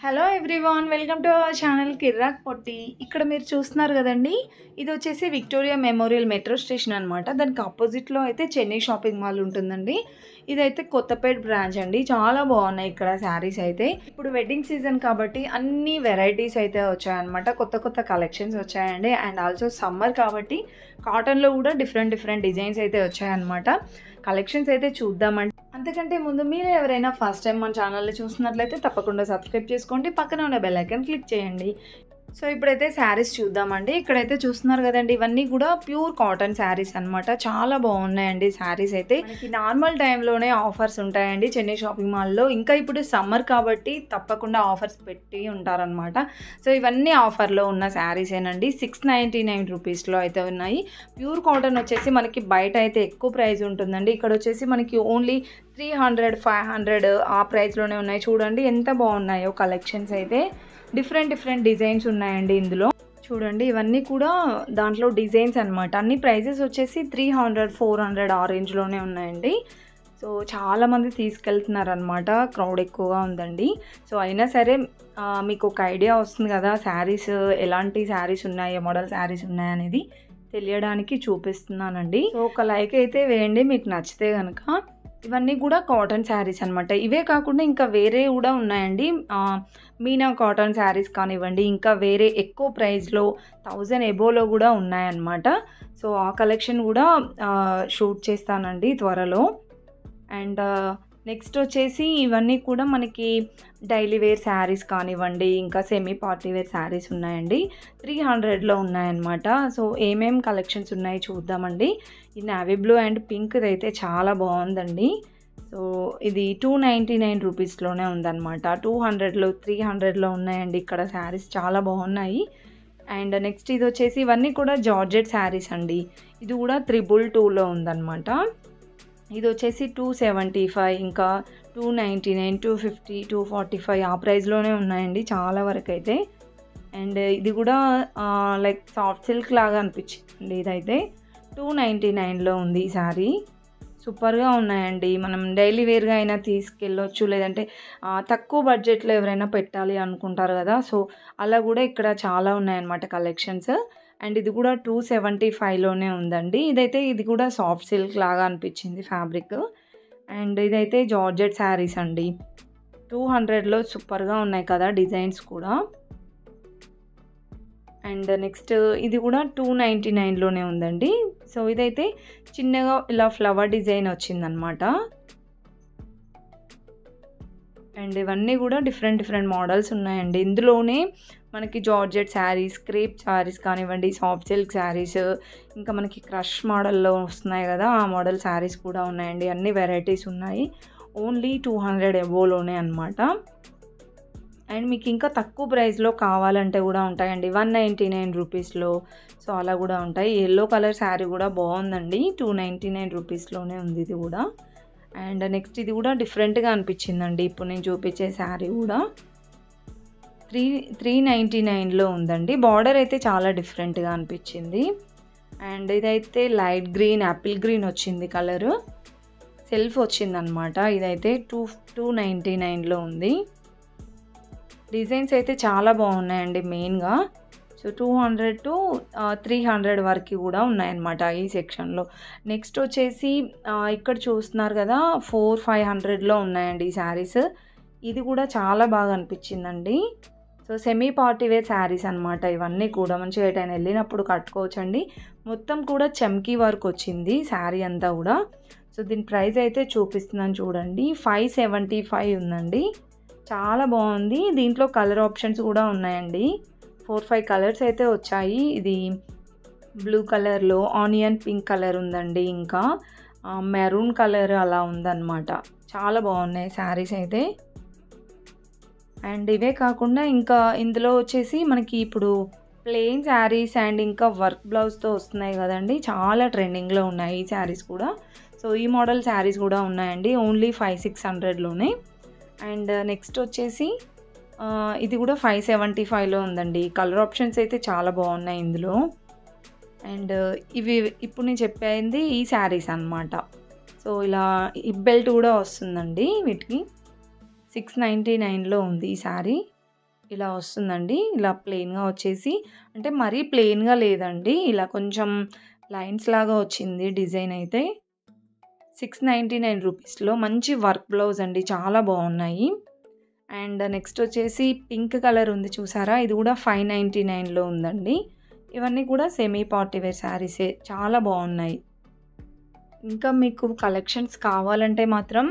Hello everyone, welcome to our channel Kirrak Potti. ఇక్కడ మీరు చూస్తున్నారు కదండి, ఇది వచ్చేసి విక్టోరియా మెమోరియల్ మెట్రో స్టేషన్ అనమాట. దానికి ఆపోజిట్లో అయితే చెన్నై షాపింగ్ మాల్ ఉంటుందండి. ఇదైతే కొత్తపేట బ్రాంచ్ అండి. చాలా బాగున్నాయి ఇక్కడ శారీస్ అయితే. ఇప్పుడు వెడ్డింగ్ సీజన్ కాబట్టి అన్ని వెరైటీస్ అయితే వచ్చాయన్నమాట. కొత్త కొత్త కలెక్షన్స్ వచ్చాయండి. అండ్ ఆల్సో సమ్మర్ కాబట్టి కాటన్లో కూడా డిఫరెంట్ డిజైన్స్ అయితే వచ్చాయన్నమాట. కలెక్షన్స్ అయితే చూద్దామండి. అంతకంటే ముందు మీరు ఎవరైనా ఫస్ట్ టైం మన ఛానల్ని చూస్తున్నట్లయితే తప్పకుండా సబ్స్క్రైబ్ చేసుకోండి, పక్కన ఉన్న బెల్ ఐకాన్ క్లిక్ చేయండి. సో ఇప్పుడైతే శారీస్ చూద్దామండి. ఇక్కడైతే చూస్తున్నారు కదండి, ఇవన్నీ కూడా ప్యూర్ కాటన్ శారీస్ అనమాట. చాలా బాగున్నాయండి శారీస్ అయితే. మనకి నార్మల్ టైంలోనే ఆఫర్స్ ఉంటాయండి చెన్నై షాపింగ్ మాల్లో. ఇంకా ఇప్పుడు సమ్మర్ కాబట్టి తప్పకుండా ఆఫర్స్ పెట్టి ఉంటారనమాట. సో ఇవన్నీ ఆఫర్లో ఉన్న శారీసేనండి. 699 రూపీస్లో అయితే ఉన్నాయి. ప్యూర్ కాటన్ వచ్చేసి మనకి బయట అయితే ఎక్కువ ప్రైస్ ఉంటుందండి. ఇక్కడ వచ్చేసి మనకి ఓన్లీ 300, 500 ఆ ప్రైస్లోనే ఉన్నాయి. చూడండి ఎంత బాగున్నాయో కలెక్షన్స్ అయితే. డిఫరెంట్ డిజైన్స్ ఉన్నాయండి ఇందులో. చూడండి ఇవన్నీ కూడా దాంట్లో డిజైన్స్ అనమాట. అన్ని ప్రైజెస్ వచ్చేసి 300, 400 ఆ రేంజ్లోనే ఉన్నాయండి. సో చాలామంది తీసుకెళ్తున్నారనమాట, క్రౌడ్ ఎక్కువగా ఉందండి. సో అయినా సరే మీకు ఒక ఐడియా వస్తుంది కదా శారీస్ ఎలాంటి శారీస్ ఉన్నాయి, మోడల్ శారీస్ ఉన్నాయి అనేది తెలియడానికి చూపిస్తున్నానండి. సో ఒక లైక్ అయితే వేయండి మీకు నచ్చితే కనుక. ఇవన్నీ కూడా కాటన్ శారీస్ అనమాట. ఇవే కాకుండా ఇంకా వేరే కూడా ఉన్నాయండి. మీనా కాటన్ శారీస్ కానివ్వండి, ఇంకా వేరే ఎక్కువ ప్రైస్లో 1000 ఎబోలో కూడా ఉన్నాయన్నమాట. సో ఆ కలెక్షన్ కూడా షూట్ చేస్తానండి త్వరలో. అండ్ నెక్స్ట్ వచ్చేసి ఇవన్నీ కూడా మనకి డైలీ వేర్ శారీస్ కానివ్వండి, ఇంకా సెమీ పార్టీ వేర్ శారీస్ ఉన్నాయండి. 300లో ఉన్నాయన్నమాట. సో ఏమేం కలెక్షన్స్ ఉన్నాయి చూద్దామండి. ఈ నావీ బ్లూ అండ్ పింక్ అయితే చాలా బాగుందండి. సో ఇది 299 రూపీస్లోనే ఉందన్నమాట. 200లో 300లో ఉన్నాయండి ఇక్కడ శారీస్. చాలా బాగున్నాయి. అండ్ నెక్స్ట్ ఇది వచ్చేసి ఇవన్నీ కూడా జార్జెట్ శారీస్ అండి. ఇది కూడా 222లో ఉందన్నమాట. ఇది వచ్చేసి 275, ఇంకా 299, 250, 245 ఆ ప్రైస్లోనే ఉన్నాయండి చాలా వరకు అయితే. అండ్ ఇది కూడా లైక్ సాఫ్ట్ సిల్క్ లాగా అనిపించింది. ఇదైతే 299లో ఉంది ఈ శారీ. సూపర్గా ఉన్నాయండి. మనం డైలీ వేర్గా అయినా తీసుకెళ్ళొచ్చు, లేదంటే తక్కువ బడ్జెట్లో ఎవరైనా పెట్టాలి అనుకుంటారు కదా, సో అలా కూడా ఇక్కడ చాలా ఉన్నాయన్నమాట కలెక్షన్స్. అండ్ ఇది కూడా 275లోనే ఉందండి. ఇది కూడా సాఫ్ట్ సిల్క్ లాగా అనిపించింది ఫ్యాబ్రిక్. అండ్ ఇదైతే జార్జెట్ శారీస్ అండి. 200లో సూపర్గా ఉన్నాయి కదా డిజైన్స్ కూడా. అండ్ నెక్స్ట్ ఇది కూడా 299లోనే ఉందండి. సో ఇదైతే చిన్నగా ఇలా ఫ్లవర్ డిజైన్ వచ్చిందనమాట. అండ్ ఇవన్నీ కూడా డిఫరెంట్ మోడల్స్ ఉన్నాయండి. ఇందులోనే మనకి జార్జెట్ శారీస్, క్రేప్ శారీస్ కానివ్వండి, సాఫ్ట్ సిల్క్ శారీస్, ఇంకా మనకి క్రష్ మోడల్లో వస్తున్నాయి కదా ఆ మోడల్ శారీస్ కూడా ఉన్నాయండి. అన్ని వెరైటీస్ ఉన్నాయి. ఓన్లీ 200 ఎబోలోనే అనమాట. అండ్ మీకు ఇంకా తక్కువ ప్రైస్లో కావాలంటే కూడా ఉంటాయండి. 199 రూపీస్లో. సో అలా కూడా ఉంటాయి. ఎల్లో కలర్ శారీ కూడా బాగుందండి. 299 రూపీస్లోనే ఉంది ఇది కూడా. అండ్ నెక్స్ట్ ఇది కూడా డిఫరెంట్గా అనిపించిందండి. ఇప్పుడు నేను చూపించే శారీ కూడా 399లో ఉందండి. బార్డర్ అయితే చాలా డిఫరెంట్గా అనిపించింది. అండ్ ఇదైతే లైట్ గ్రీన్, యాపిల్ గ్రీన్ వచ్చింది కలరు. సెల్ఫ్ వచ్చిందనమాట. ఇదైతే 299లో ఉంది. డిజైన్స్ అయితే చాలా బాగున్నాయండి మెయిన్గా. సో 200 to 300 వరకు కూడా ఉన్నాయన్నమాట ఈ సెక్షన్లో. నెక్స్ట్ వచ్చేసి ఇక్కడ చూస్తున్నారు కదా 400-500లో ఉన్నాయండి ఈ శారీస్. ఇది కూడా చాలా బాగా అనిపించిందండి. So semi party wear saris అనమాట. ఇవన్నీ కూడా మంచిగా ఎటైనా వెళ్ళినప్పుడు కట్టుకోవచ్చండి. మొత్తం కూడా చమ్కీ వర్క్ వచ్చింది శారీ అంతా కూడా. సో దీని ప్రైస్ అయితే చూపిస్తున్నాను చూడండి. 575 ఉందండి. చాలా బాగుంది. దీంట్లో కలర్ ఆప్షన్స్ కూడా ఉన్నాయండి. 4-5 కలర్స్ అయితే వచ్చాయి. ఇది బ్లూ కలర్లో, ఆనియన్ పింక్ కలర్ ఉందండి, ఇంకా మెరూన్ కలర్ అలా ఉందన్నమాట. చాలా బాగున్నాయి శారీస్ అయితే. అండ్ ఇవే కాకుండా ఇంకా ఇందులో వచ్చేసి మనకి ఇప్పుడు ప్లెయిన్ శారీస్ అండ్ ఇంకా వర్క్ బ్లౌజ్తో వస్తున్నాయి కదండి, చాలా ట్రెండింగ్లో ఉన్నాయి ఈ శారీస్ కూడా. సో ఈ మోడల్ శారీస్ కూడా ఉన్నాయండి. ఓన్లీ 500-600లోనే. అండ్ నెక్స్ట్ వచ్చేసి ఇది కూడా 575లో ఉందండి. కలర్ ఆప్షన్స్ అయితే చాలా బాగున్నాయి ఇందులో. అండ్ ఇవి ఇప్పుడు నేను చెప్పింది ఈ శారీస్ అనమాట. సో ఇలా హిప్ బెల్ట్ కూడా వస్తుందండి వీటికి. 699లో ఉంది ఈ శారీ. ఇలా వస్తుందండి. ఇలా ప్లెయిన్‌గా వచ్చేసి అంటే మరీ ప్లెయిన్‌గా లేదండి. ఇలా కొంచెం లైన్స్ లాగా వచ్చింది డిజైన్ అయితే. 699 రూపీస్‌లో మంచి వర్క్ బ్లౌజ్ అండి. చాలా బాగున్నాయి. అండ్ నెక్స్ట్ వచ్చేసి పింక్ కలర్ ఉంది చూసారా? ఇది కూడా 599లో ఉందండి. ఇవన్నీ కూడా సెమీ పార్టీ వేర్ శారీసే. చాలా బాగున్నాయి. ఇంకా మీకు కలెక్షన్స్ కావాలంటే మాత్రం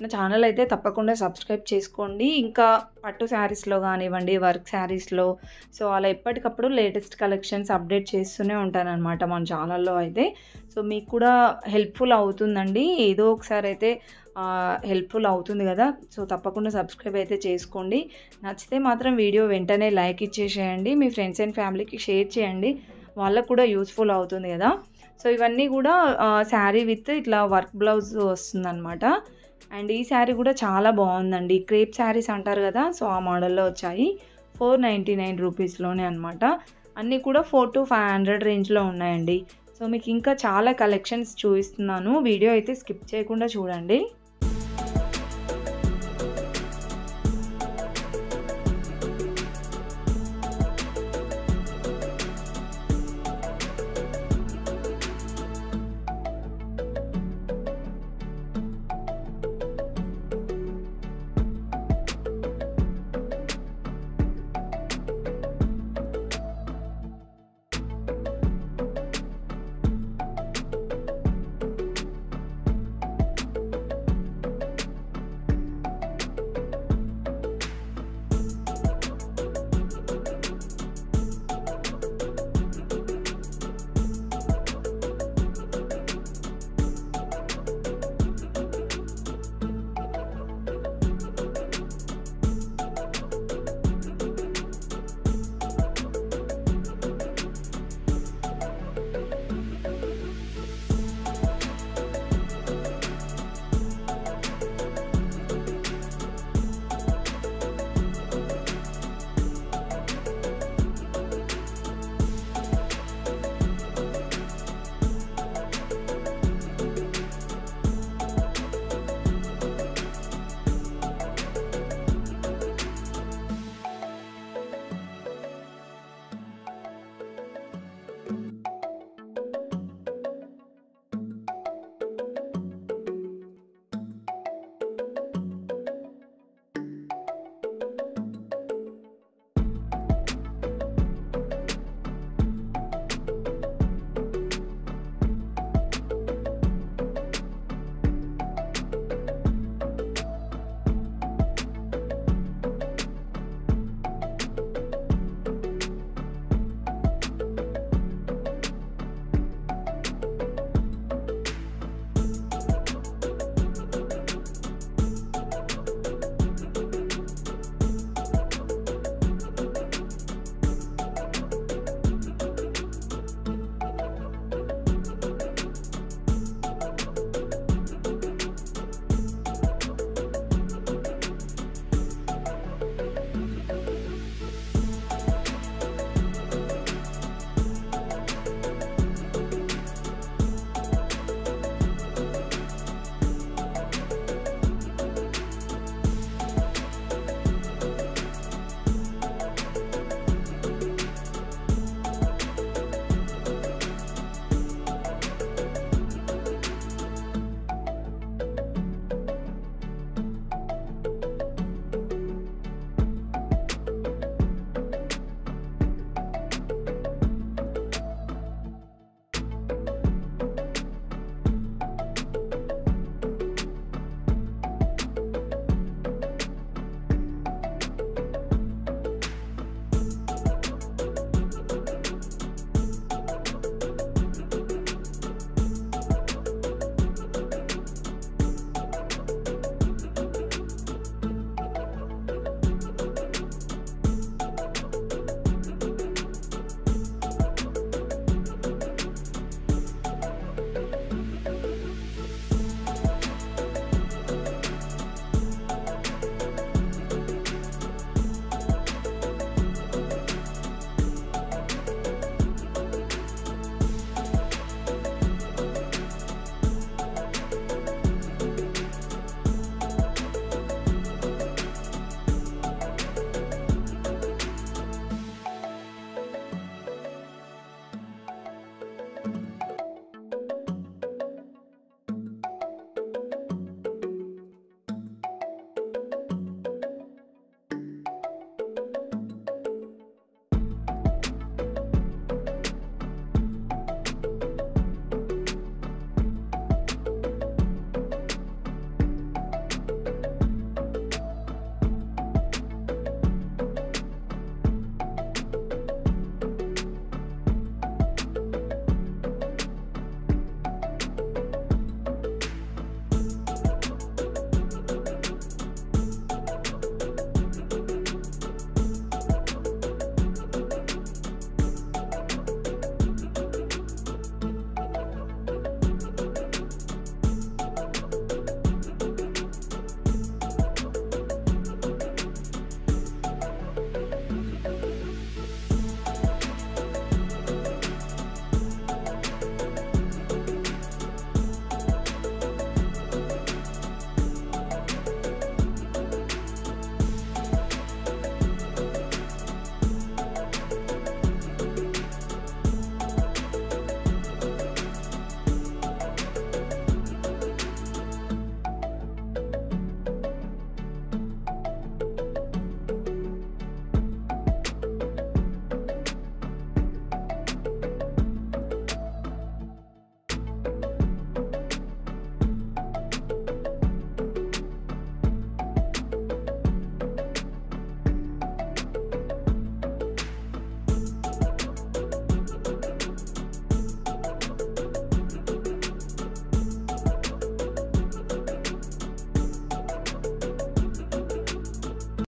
నా ఛానల్ అయితే తప్పకుండా సబ్స్క్రైబ్ చేసుకోండి. ఇంకా పట్టు శారీస్‌లో గానివ్వండి, వర్క్ శారీస్‌లో సో, అలా ఎప్పటికప్పుడు లేటెస్ట్ కలెక్షన్స్ అప్డేట్ చేస్తూనే ఉంటాననమాట మన ఛానల్‌లో అయితే. సో, మీకు కూడా హెల్ప్‌ఫుల్ అవుతుందండి. ఏదో ఒకసారి అయితే హెల్ప్‌ఫుల్ అవుతుంది గదా! సో, తప్పకుండా సబ్స్క్రైబ్ అయితే చేసుకోండి. నచ్చితే మాత్రం వీడియో వెంటనే లైక్ ఇచ్చేసేయండి. మీ ఫ్రెండ్స్ అండ్ ఫ్యామిలీకి షేర్ చేయండి. వాళ్ళకి కూడా యూజ్‌ఫుల్ అవుతుంది గదా! సో, ఇవన్నీ గూడా శారీ విత్ ఇట్లా వర్క్ బ్లౌజ్ వస్తుందనమాట. అండ్ ఈ శారీ కూడా చాలా బాగుందండి. క్రేప్ శారీస్ అంటారు గదా! సో, ఆ మోడల్‌లో వచ్చాయి. 499 రూపీస్‌లోనే అనమాట. అన్నీ కూడా 400-500 రేంజ్‌లో ఉన్నాయండి. సో, మీకు ఇంకా చాలా కలెక్షన్స్ చూపిస్తున్నాను. వీడియో అయితే స్కిప్ చేయకుండా చూడండి.